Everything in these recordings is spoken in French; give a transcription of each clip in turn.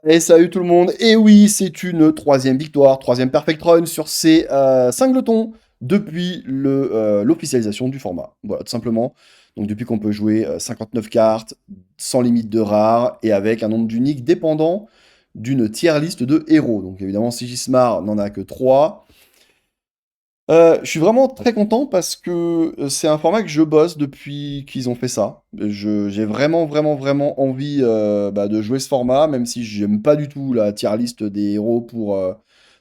Et salut tout le monde. Et oui, c'est une troisième victoire, troisième perfect run sur ces singletons depuis l'officialisation du format. Voilà, tout simplement. Donc depuis qu'on peut jouer 59 cartes, sans limite de rares, et avec un nombre d'uniques dépendant d'une tier liste de héros. Donc évidemment, Sigismar n'en a que 3. Je suis vraiment très content parce que c'est un format que je bosse depuis qu'ils ont fait ça. J'ai vraiment, vraiment, vraiment envie de jouer ce format, même si j'aime pas du tout la tier list des héros pour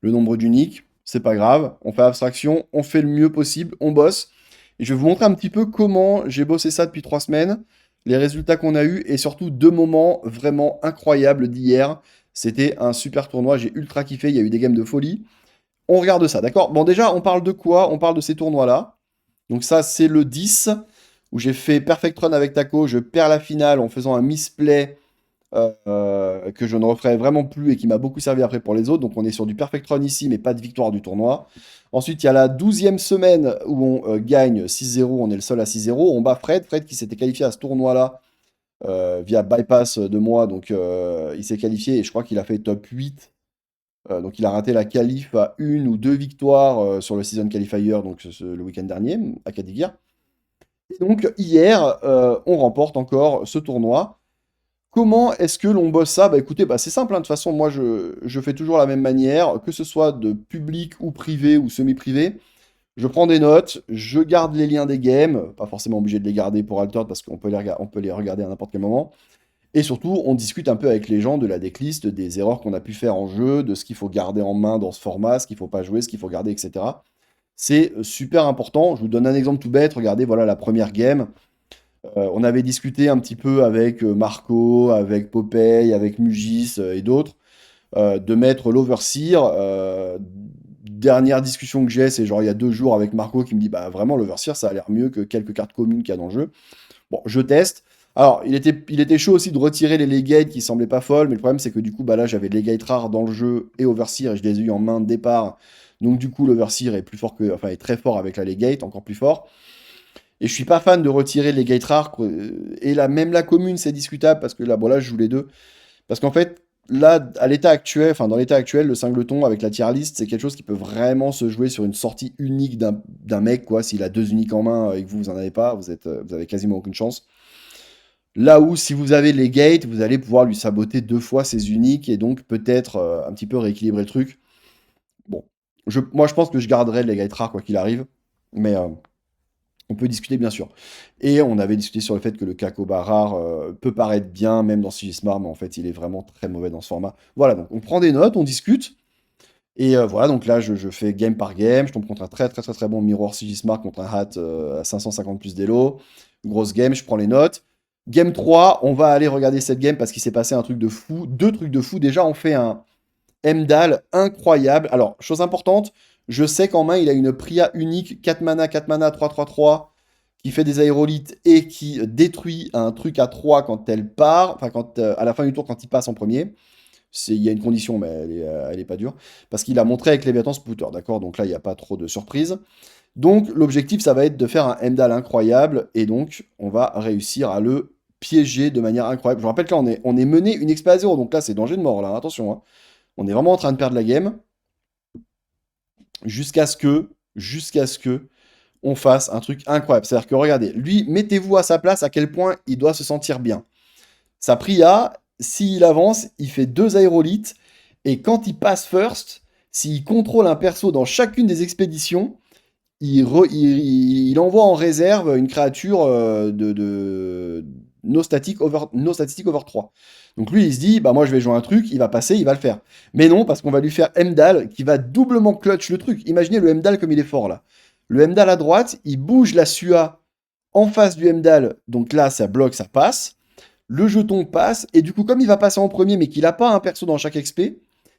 le nombre d'uniques. C'est pas grave, on fait abstraction, on fait le mieux possible, on bosse. Et je vais vous montrer un petit peu comment j'ai bossé ça depuis 3 semaines, les résultats qu'on a eus et surtout 2 moments vraiment incroyables d'hier. C'était un super tournoi, j'ai ultra kiffé, il y a eu des games de folie. On regarde ça, d'accord? Bon, déjà, on parle de quoi? On parle de ces tournois-là. Donc ça, c'est le 10, où j'ai fait Perfect Run avec Taco. Je perds la finale en faisant un misplay que je ne referai vraiment plus et qui m'a beaucoup servi après pour les autres. Donc on est sur du Perfect Run ici, mais pas de victoire du tournoi. Ensuite, il y a la 12e semaine où on gagne 6-0. On est le seul à 6-0. On bat Fred. Fred qui s'était qualifié à ce tournoi-là via bypass de moi. Donc il s'est qualifié et je crois qu'il a fait top 8. Donc il a raté la qualif à une ou deux victoires sur le Season Qualifier donc le week-end dernier à Cadiz. Et donc hier, on remporte encore ce tournoi. Comment est-ce que l'on bosse ça? Bah écoutez, bah, c'est simple, hein. De toute façon, moi je fais toujours la même manière, que ce soit de public ou privé ou semi-privé. Je prends des notes, je garde les liens des games, pas forcément obligé de les garder pour Altered parce qu'on peut on peut les regarder à n'importe quel moment. Et surtout, on discute un peu avec les gens de la decklist, des erreurs qu'on a pu faire en jeu, de ce qu'il faut garder en main dans ce format, ce qu'il faut pas jouer, ce qu'il faut garder, etc. C'est super important. Je vous donne un exemple tout bête. Regardez, voilà la première game. On avait discuté un petit peu avec Marco, avec Popeye, avec Mugis et d'autres, de mettre l'Overseer. Dernière discussion que j'ai, c'est genre il y a 2 jours avec Marco qui me dit bah vraiment l'Overseer ça a l'air mieux que quelques cartes communes qu'il y a dans le jeu. Bon, je teste. Alors, il était chaud aussi de retirer les legates qui semblaient pas folles, mais le problème c'est que du coup, bah là, j'avais legate rares dans le jeu et Overseer et je les ai eu en main de départ. Donc du coup, l'Overseer est plus fort que, enfin, est très fort avec la legate, encore plus fort. Et je suis pas fan de retirer les legate rares. Et là, même la commune, c'est discutable parce que là, bon, là, je joue les deux. Parce qu'en fait, là, à l'état actuel, enfin, dans l'état actuel, le singleton avec la tier list, c'est quelque chose qui peut vraiment se jouer sur une sortie unique d'un mec, quoi. S'il a deux uniques en main et que vous en avez pas, vous avez quasiment aucune chance. Là où, si vous avez les gates, vous allez pouvoir lui saboter 2 fois ses uniques et donc peut-être un petit peu rééquilibrer le truc. Bon, moi je pense que je garderai les gates rares quoi qu'il arrive, mais on peut discuter bien sûr. Et on avait discuté sur le fait que le Kakoba rare peut paraître bien, même dans Sigismar, mais en fait il est vraiment très mauvais dans ce format. Voilà, donc on prend des notes, on discute. Et voilà, donc là je fais game par game. Je tombe contre un très très très très bon Mirror Sigismar contre un hat à 550 plus d'élo. Grosse game, je prends les notes. Game 3, on va aller regarder cette game parce qu'il s'est passé un truc de fou. Deux trucs de fou. Déjà, on fait un Emdal incroyable. Alors, chose importante, je sais qu'en main, il a une Priya unique, 4 mana, 3 qui fait des aérolithes et qui détruit un truc à 3 quand elle part, enfin, à la fin du tour, quand il passe en premier. Il y a une condition, mais elle est pas dure. Parce qu'il a montré avec Léviathan Spooter, d'accord? Donc là, il n'y a pas trop de surprise. Donc, l'objectif, ça va être de faire un Emdal incroyable. Et donc, on va réussir à le piéger de manière incroyable. Je vous rappelle que là, on est mené une XP à 0. Donc là, c'est danger de mort, là. Attention, hein. On est vraiment en train de perdre la game. Jusqu'à ce que on fasse un truc incroyable. C'est-à-dire que, regardez, lui, mettez-vous à sa place à quel point il doit se sentir bien. Sa Priya, s'il avance, il fait 2 aérolithes. Et quand il passe first, s'il contrôle un perso dans chacune des expéditions, il envoie en réserve une créature de no statistic over 3. Donc lui, il se dit, bah moi je vais jouer un truc, il va passer, il va le faire. Mais non, parce qu'on va lui faire Emdal qui va doublement clutch le truc. Imaginez le Emdal comme il est fort là. Le Emdal à droite, il bouge la Sua en face du Emdal, donc là ça bloque, ça passe. Le jeton passe, et du coup, comme il va passer en premier, mais qu'il n'a pas un perso dans chaque XP,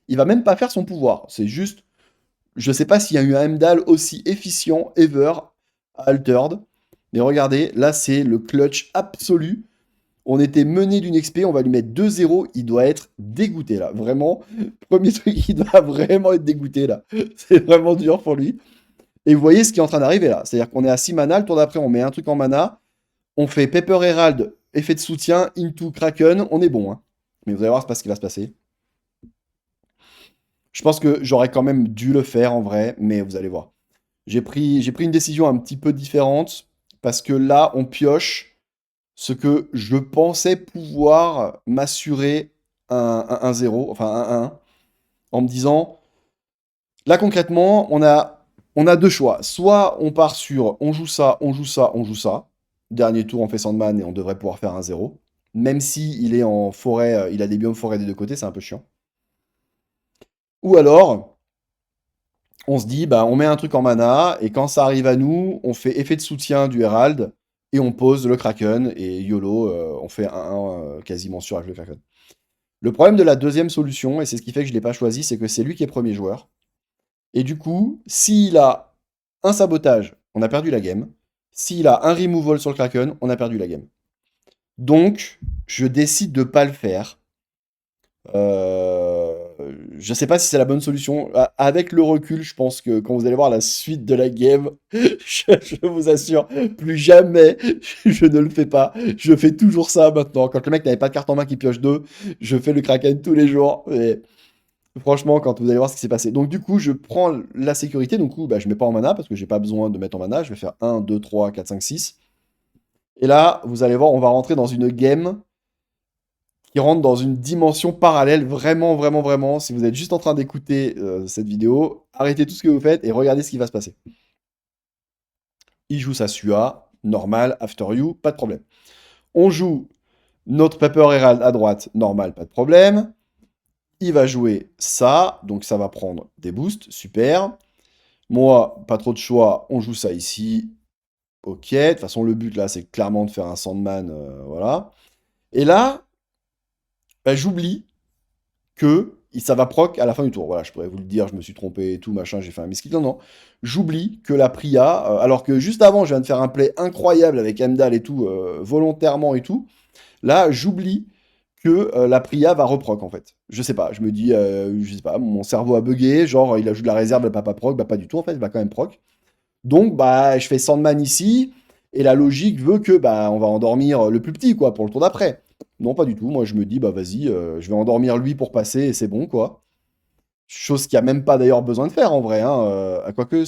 il va même pas faire son pouvoir. C'est juste, je sais pas s'il y a eu un Emdal aussi efficient ever à Altered. Mais regardez, là c'est le clutch absolu. On était mené d'une XP, on va lui mettre 2-0, il doit être dégoûté là. Vraiment, premier truc, il doit vraiment être dégoûté là. C'est vraiment dur pour lui. Et vous voyez ce qui est en train d'arriver là. C'est-à-dire qu'on est à 6 mana, le tour d'après on met un truc en mana, on fait Pepper Herald, effet de soutien, into Kraken, on est bon, hein. Mais vous allez voir, c'est pas ce qui va se passer. Je pense que j'aurais quand même dû le faire en vrai, mais vous allez voir. J'ai pris une décision un petit peu différente parce que là, on pioche ce que je pensais pouvoir m'assurer un 0, enfin un 1, en me disant, là concrètement, on a deux choix. Soit on part sur on joue ça, on joue ça, on joue ça. Dernier tour, on fait Sandman et on devrait pouvoir faire un 0. Même si il est en forêt, il a des biomes forêt des deux côtés, c'est un peu chiant. Ou alors, on se dit, bah, on met un truc en mana, et quand ça arrive à nous, on fait effet de soutien du Herald, et on pose le Kraken, et YOLO, on fait un quasiment sûr avec le Kraken. Le problème de la deuxième solution, et c'est ce qui fait que je ne l'ai pas choisi, c'est que c'est lui qui est premier joueur. Et du coup, s'il a un sabotage, on a perdu la game. S'il a un removal sur le Kraken, on a perdu la game. Donc, je décide de pas le faire. Euh, je sais pas si c'est la bonne solution. Avec le recul, je pense que quand vous allez voir la suite de la game, je vous assure, plus jamais je ne le fais pas. Je fais toujours ça maintenant. Quand le mec n'avait pas de carte en main qui pioche 2, je fais le Kraken tous les jours. Et franchement, quand vous allez voir ce qui s'est passé. Donc du coup, je prends la sécurité. Donc, bah, je mets pas en mana parce que j'ai pas besoin de mettre en mana. Je vais faire 1, 2, 3, 4, 5, 6. Et là, vous allez voir, on va rentrer dans une game qui rentre dans une dimension parallèle, vraiment, vraiment, vraiment. Si vous êtes juste en train d'écouter cette vidéo, arrêtez tout ce que vous faites et regardez ce qui va se passer. Il joue sa SUA, normal, after you, pas de problème. On joue notre Paper Herald à droite, normal, pas de problème. Il va jouer ça, donc ça va prendre des boosts, super. Moi, pas trop de choix, on joue ça ici. Ok, de toute façon, le but là, c'est clairement de faire un Sandman, voilà. Et là, bah, j'oublie que ça va proc à la fin du tour. Voilà, je pourrais vous le dire, je me suis trompé et tout, machin, j'ai fait un misclick. Non, non. J'oublie que la Priya, alors que juste avant, je viens de faire un play incroyable avec Emdal et tout, volontairement et tout. Là, j'oublie que la Priya va reproc en fait. Je sais pas, je me dis, je sais pas, mon cerveau a bugué, genre il ajoute de la réserve, elle va pas proc, bah pas du tout en fait, il va quand même proc. Donc bah je fais Sandman ici, et la logique veut que bah on va endormir le plus petit quoi pour le tour d'après. Non, pas du tout. Moi, je me dis, bah vas-y, je vais endormir lui pour passer et c'est bon, quoi. Chose qu'il n'y a même pas d'ailleurs besoin de faire en vrai. Hein, quoique,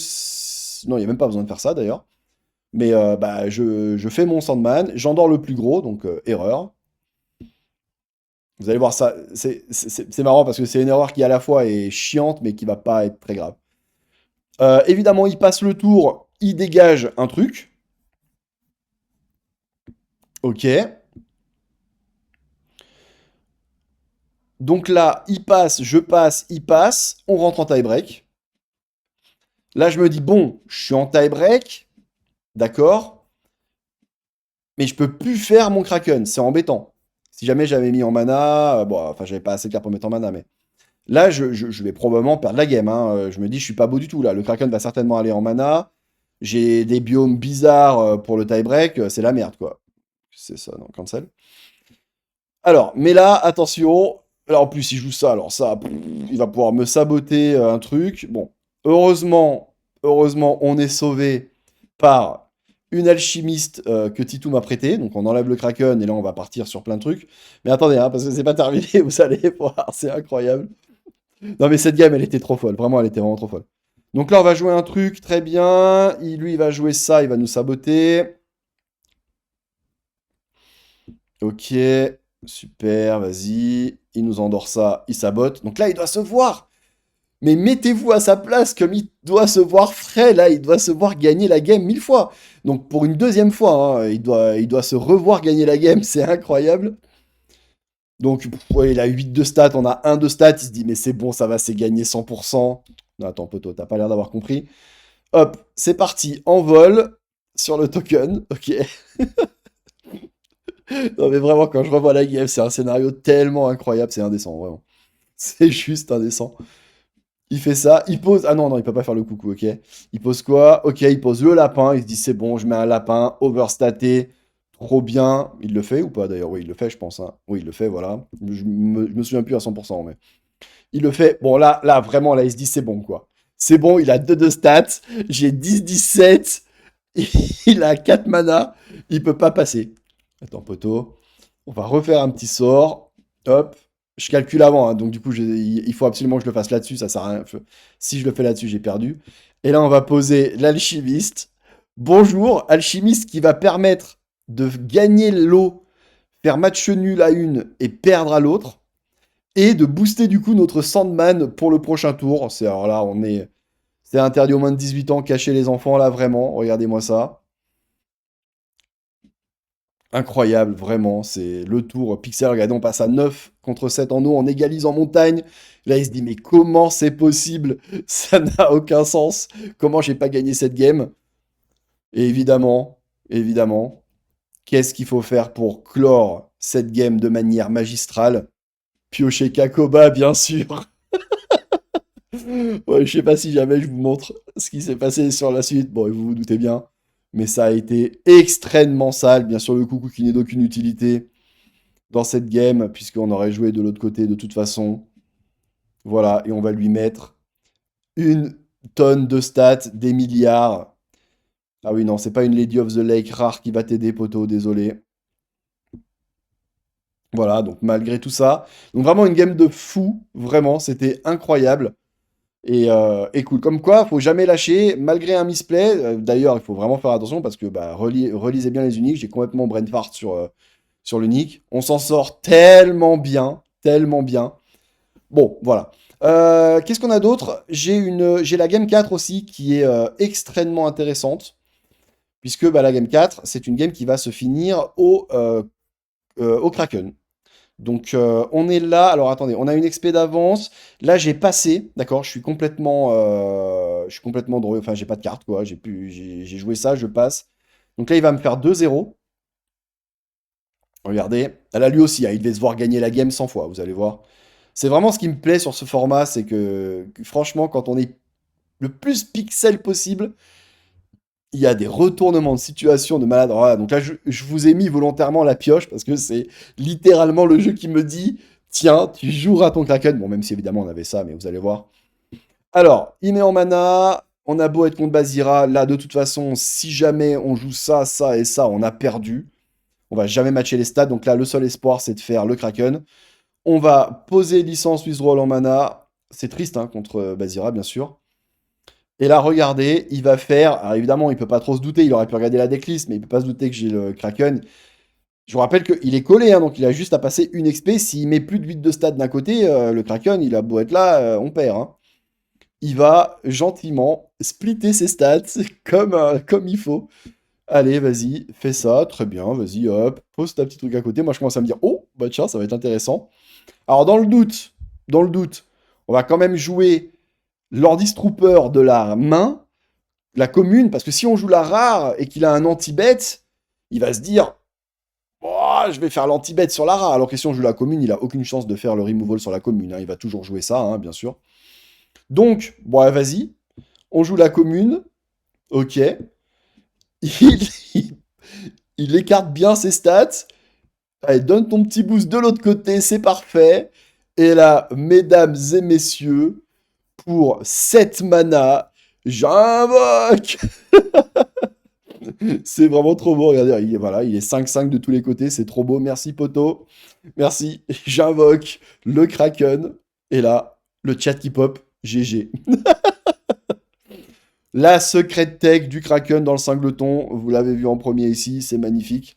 non, il n'y a même pas besoin de faire ça d'ailleurs. Mais bah, je fais mon Sandman, j'endors le plus gros, donc erreur. Vous allez voir ça, c'est marrant parce que c'est une erreur qui à la fois est chiante mais qui va pas être très grave. Évidemment, il passe le tour, il dégage un truc. Ok. Donc là, il passe, il passe, on rentre en tie-break. Là, je me dis, bon, je suis en tie-break, d'accord, mais je peux plus faire mon Kraken, c'est embêtant. Si jamais j'avais mis en mana, bon, enfin, j'avais pas assez de cartes pour mettre en mana, mais là, je vais probablement perdre la game. Hein. Je me dis, je suis pas beau du tout, là. Le Kraken va certainement aller en mana. J'ai des biomes bizarres pour le tie-break, c'est la merde, quoi. C'est ça, non, cancel. Alors, mais là, attention, là, en plus, il joue ça, alors ça, il va pouvoir me saboter un truc. Bon, heureusement, on est sauvé par une alchimiste que Titou m'a prêté. Donc on enlève le Kraken et là on va partir sur plein de trucs. Mais attendez, hein, parce que c'est pas terminé, vous allez voir, c'est incroyable. Non mais cette game elle était trop folle, vraiment elle était vraiment trop folle. Donc là on va jouer un truc très bien. Lui il va jouer ça, il va nous saboter. Ok, super, vas-y. Il nous endort ça, il sabote. Donc là il doit se voir. Mais mettez-vous à sa place comme il doit se voir frais, là, il doit se voir gagner la game 1000 fois. Donc pour une deuxième fois, hein, il doit se revoir gagner la game, c'est incroyable. Donc ouais, il a 8 de stats, on a 1 de stats, il se dit mais c'est bon, ça va, c'est gagné 100%. Non, attends, poteau, t'as pas l'air d'avoir compris. Hop, c'est parti, en vol sur le token, ok. Non mais vraiment, quand je revois la game, c'est un scénario tellement incroyable, c'est indécent, vraiment. C'est juste indécent. Il fait ça, il pose. Ah non, non, il peut pas faire le coucou, ok. Il pose quoi? Ok, il pose le lapin. Il se dit c'est bon, je mets un lapin, overstaté, trop bien. Il le fait ou pas d'ailleurs? Oui, il le fait, je pense. Hein. Oui, il le fait, voilà. Je me souviens plus à 100%, mais. Il le fait. Bon, là, vraiment, là, il se dit c'est bon, quoi. C'est bon, il a 2 de stats. J'ai 10-17. Il a 4 mana. Il peut pas passer. Attends, poteau. On va refaire un petit sort. Hop. Je calcule avant, hein, donc du coup, il faut absolument que je le fasse là-dessus, ça sert à rien. Si je le fais là-dessus, j'ai perdu. Et là, on va poser l'alchimiste. Bonjour, alchimiste qui va permettre de gagner l'eau, faire match nul à une et perdre à l'autre, et de booster du coup notre Sandman pour le prochain tour. Alors là, c'est interdit aux moins de 18 ans, cacher les enfants là, vraiment. Regardez-moi ça. Incroyable, vraiment. C'est le tour Pixel. Regardez, on passe à 9 contre 7 en eau, on égalise en montagne. Là, il se dit, mais comment c'est possible? Ça n'a aucun sens. Comment j'ai pas gagné cette game? Et évidemment, qu'est-ce qu'il faut faire pour clore cette game de manière magistrale? Piocher Kakoba, bien sûr. Ouais, je sais pas si jamais je vous montre ce qui s'est passé sur la suite. Bon, vous vous doutez bien. Mais ça a été extrêmement sale. Bien sûr, le coucou qui n'est d'aucune utilité dans cette game, puisqu'on aurait joué de l'autre côté de toute façon. Voilà, et on va lui mettre une tonne de stats, des milliards. Ah oui, non, c'est pas une Lady of the Lake rare qui va t'aider, poteau, désolé. Voilà, donc malgré tout ça. Donc vraiment une game de fou, vraiment, c'était incroyable. Et cool. Comme quoi, faut jamais lâcher, malgré un misplay. D'ailleurs, il faut vraiment faire attention parce que bah, relisez bien les uniques. J'ai complètement brain fart sur l'unique. On s'en sort tellement bien, tellement bien. Bon, voilà. Qu'est-ce qu'on a d'autre? J'ai la Game 4 aussi qui est extrêmement intéressante. Puisque bah, la Game 4, c'est une game qui va se finir au Kraken. Donc on est là. Alors attendez, on a une expé d'avance. Là j'ai passé, d'accord. Je suis complètement drôle. Enfin j'ai pas de carte quoi. J'ai joué ça, je passe. Donc là il va me faire 2-0. Regardez. Là lui aussi, hein, il devait se voir gagner la game 100 fois. Vous allez voir. C'est vraiment ce qui me plaît sur ce format, c'est que, franchement quand on est le plus pixel possible, il y a des retournements de situation de malade. Alors voilà, donc là, je vous ai mis volontairement la pioche parce que c'est littéralement le jeu qui me dit tiens, tu joueras ton Kraken. Bon, même si évidemment on avait ça, mais vous allez voir. Alors, il met en mana. On a beau être contre Bazira. Là, de toute façon, si jamais on joue ça, ça et ça, on a perdu. On va jamais matcher les stats. Donc là, le seul espoir, c'est de faire le Kraken. On va poser licence withdrawal en mana. C'est triste hein, contre Bazira, bien sûr. Et là, regardez, il va faire. Alors évidemment, il peut pas trop se douter. Il aurait pu regarder la decklist, mais il peut pas se douter que j'ai le Kraken. Je vous rappelle qu'il est collé, hein, donc il a juste à passer une XP. S'il met plus de 8 de stade d'un côté, le Kraken, il a beau être là, on perd. Hein. Il va gentiment splitter ses stats comme il faut. Allez, vas-y, fais ça, très bien, vas-y, hop, pose ta petite truc à côté. Moi, je commence à me dire, oh, bah tiens, ça va être intéressant. Alors, dans le doute, on va quand même jouer l'Ordis Trooper de la main, la commune, parce que si on joue la rare et qu'il a un anti-bet, il va se dire oh, je vais faire l'anti-bet sur la rare. Alors que si on joue la commune, il a aucune chance de faire le removal sur la commune. Hein. Il va toujours jouer ça, hein, bien sûr. Donc, bon, vas-y, on joue la commune. Ok. Il, il- il écarte bien ses stats. Allez, donne ton petit boost de l'autre côté, c'est parfait. Et là, mesdames et messieurs, pour 7 mana, j'invoque. C'est vraiment trop beau. Regardez, voilà, il est 5-5 de tous les côtés. C'est trop beau. Merci, poto. Merci. J'invoque le Kraken. Et là, le chat qui pop. GG. La secret tech du Kraken dans le cingleton. Vous l'avez vu en premier ici. C'est magnifique.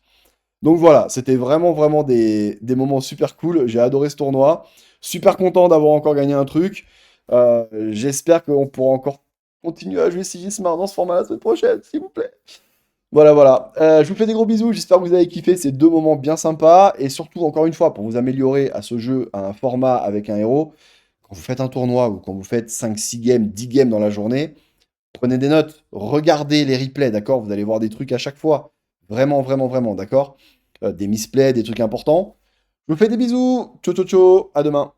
Donc voilà, c'était vraiment, vraiment des moments super cool. J'ai adoré ce tournoi. Super content d'avoir encore gagné un truc. J'espère qu'on pourra encore continuer à jouer Sigismar dans ce format la semaine prochaine, s'il vous plaît. Voilà, voilà. Je vous fais des gros bisous. J'espère que vous avez kiffé ces 2 moments bien sympas. Et surtout, encore une fois, pour vous améliorer à ce jeu, à un format avec un héros, quand vous faites un tournoi ou quand vous faites 5, 6 games, 10 games dans la journée, prenez des notes, regardez les replays, d'accord? Vous allez voir des trucs à chaque fois. Vraiment, vraiment, vraiment, d'accord? Des misplays, des trucs importants. Je vous fais des bisous. Ciao, ciao, ciao. À demain.